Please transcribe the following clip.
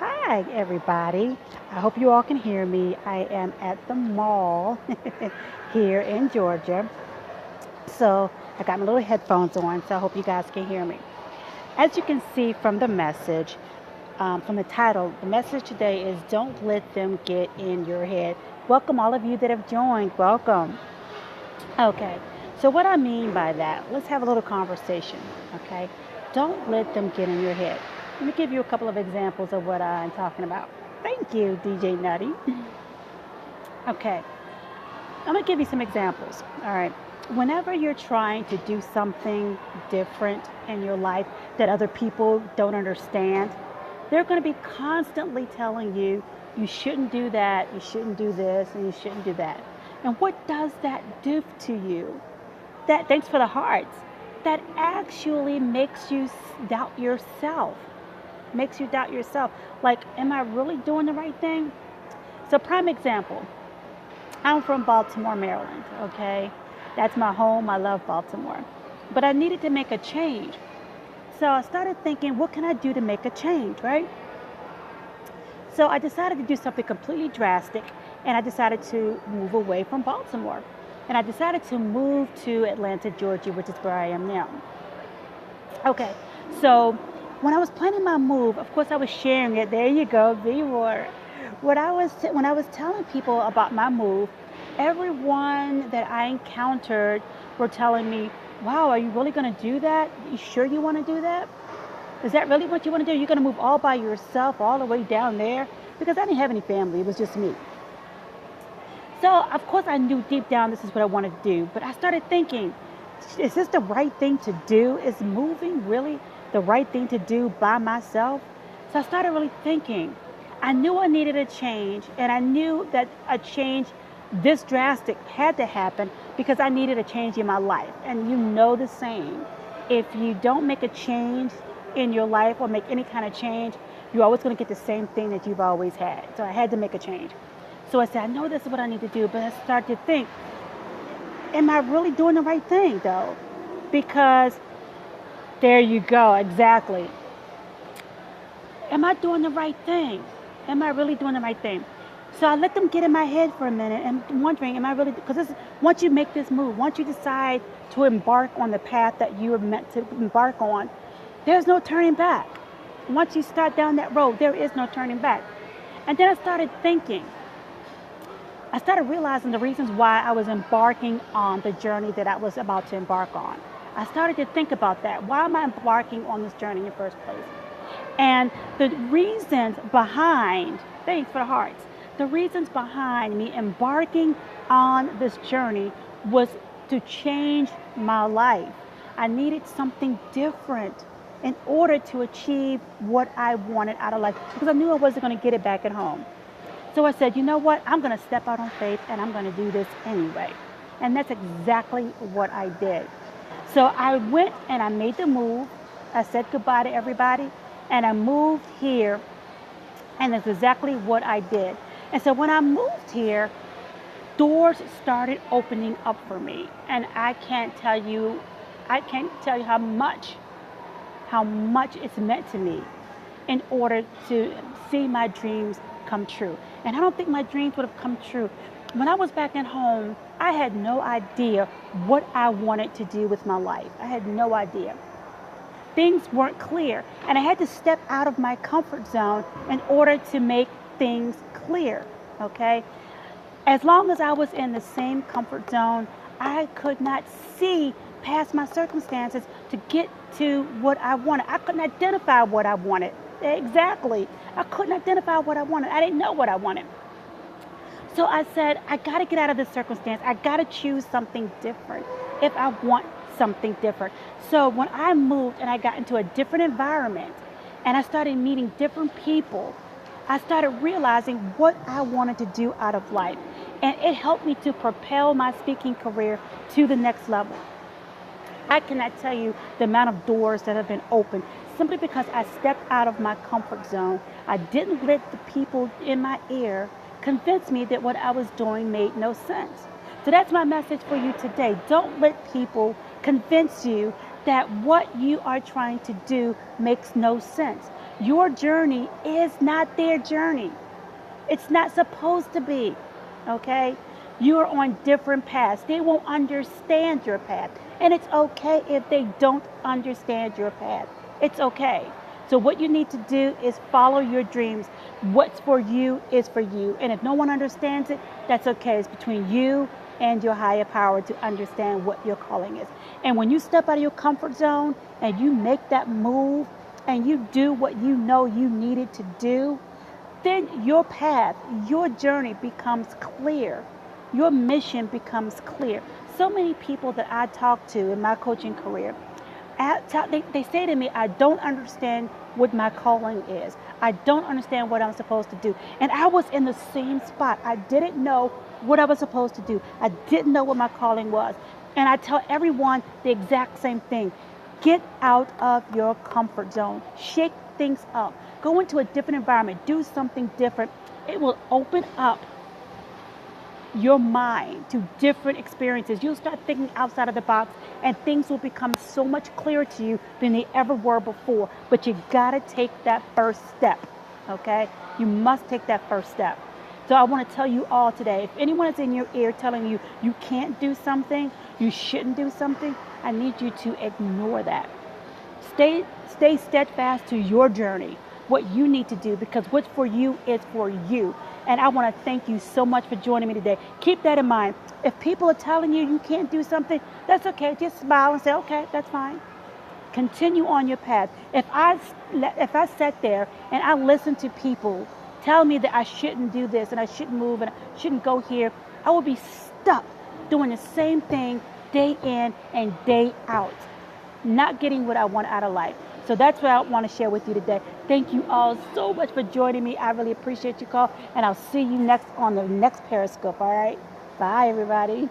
Hi, everybody. I hope you all can hear me. I am at the mall here in Georgia. So I got my little headphones on, so I hope you guys can hear me. As you can see from the message, from the title, the message today is Don't Let Them Get in Your Head. Welcome, all of you that have joined. Welcome. Okay, so what I mean by that, let's have a little conversation, okay? Don't let them get in your head. Let me give you a couple of examples of what I'm talking about. Thank you, DJ Nutty. Okay, I'm gonna give you some examples, all right? Whenever you're trying to do something different in your life that other people don't understand, they're gonna be constantly telling you, you shouldn't do that, you shouldn't do this, and you shouldn't do that. And what does that do to you? That, thanks for the hearts. That actually makes you doubt yourself. Makes you doubt yourself. Like, am I really doing the right thing? So, prime example. I'm from Baltimore, Maryland. Okay, that's my home. I love Baltimore, but I needed to make a change. So I started thinking, what can I do to make a change, right? So I decided to do something completely drastic, and I decided to move away from Baltimore. And I decided to move to Atlanta, Georgia, which is where I am now. Okay, so when I was planning my move, of course I was sharing it. There you go, be more. When I was telling people about my move, everyone that I encountered were telling me, "Wow, are you really going to do that? You sure you want to do that? Is that really what you want to do? You're going to move all by yourself, all the way down there?" Because I didn't have any family; it was just me. So, of course, I knew deep down this is what I wanted to do. But I started thinking, is this the right thing to do? Is moving really the right thing to do by myself? So I started really thinking. I knew I needed a change, and I knew that a change this drastic had to happen because I needed a change in my life. And you know the saying, if you don't make a change in your life or make any kind of change, you're always going to get the same thing that you've always had. So I had to make a change. So I said, I know this is what I need to do, but I started to think, am I really doing the right thing though? Because there you go, exactly. Am I doing the right thing? Am I really doing the right thing? So I let them get in my head for a minute and wondering, am I really, because once you make this move, once you decide to embark on the path that you were meant to embark on, there's no turning back. Once you start down that road, there is no turning back. And then I started realizing the reasons why I was embarking on the journey that I was about to embark on. I started to think about that. Why am I embarking on this journey in the first place? And the reasons behind, thanks for the hearts, the reasons behind me embarking on this journey was to change my life. I needed something different in order to achieve what I wanted out of life because I knew I wasn't going to get it back at home. So I said, you know what? I'm going to step out on faith and I'm going to do this anyway. And that's exactly what I did. So I went and I made the move. I said goodbye to everybody and I moved here. And that's exactly what I did. And so when I moved here, doors started opening up for me. And I can't tell you how much it's meant to me in order to see my dreams come true. And I don't think my dreams would have come true. When I was back at home, I had no idea what I wanted to do with my life. I had no idea. Things weren't clear, and I had to step out of my comfort zone in order to make things clear, okay? As long as I was in the same comfort zone, I could not see past my circumstances to get to what I wanted. I couldn't identify what I wanted. Exactly. I couldn't identify what I wanted. I didn't know what I wanted. So I said, I got to get out of this circumstance. I got to choose something different if I want something different. So when I moved and I got into a different environment and I started meeting different people, I started realizing what I wanted to do out of life. And it helped me to propel my speaking career to the next level. I cannot tell you the amount of doors that have been opened simply because I stepped out of my comfort zone. I didn't let the people in my ear convince me that what I was doing made no sense. So that's my message for you today. Don't let people convince you that what you are trying to do makes no sense. Your journey is not their journey. It's not supposed to be. Okay? You're on different paths. They won't understand your path. And it's okay if they don't understand your path. It's okay. So what you need to do is follow your dreams. What's for you is for you. And if no one understands it, that's okay. It's between you and your higher power to understand what your calling is. And when you step out of your comfort zone and you make that move and you do what you know you needed to do, then your path, your journey becomes clear. Your mission becomes clear. So many people that I talk to in my coaching career, they say to me, I don't understand what my calling is. I don't understand what I'm supposed to do. And I was in the same spot. I didn't know what I was supposed to do. I didn't know what my calling was. And I tell everyone the exact same thing. Get out of your comfort zone. Shake things up. Go into a different environment. Do something different. It will open up your mind to different experiences. You'll start thinking outside of the box and things will become so much clearer to you than they ever were before. But you gotta take that first step, okay? You must take that first step. So I want to tell you all today, if anyone is in your ear telling you you can't do something, you shouldn't do something, I need you to ignore that. Stay steadfast to your journey, what you need to do, because what's for you is for you. And I want to thank you so much for joining me today. Keep that in mind. If people are telling you you can't do something, that's okay. Just smile and say, okay, that's fine. Continue on your path. If I sat there and I listened to people tell me that I shouldn't do this and I shouldn't move and I shouldn't go here, I would be stuck doing the same thing day in and day out, not getting what I want out of life. So that's what I want to share with you today. Thank you all so much for joining me. I really appreciate your call, and I'll see you next on the next Periscope. All right? Bye, everybody.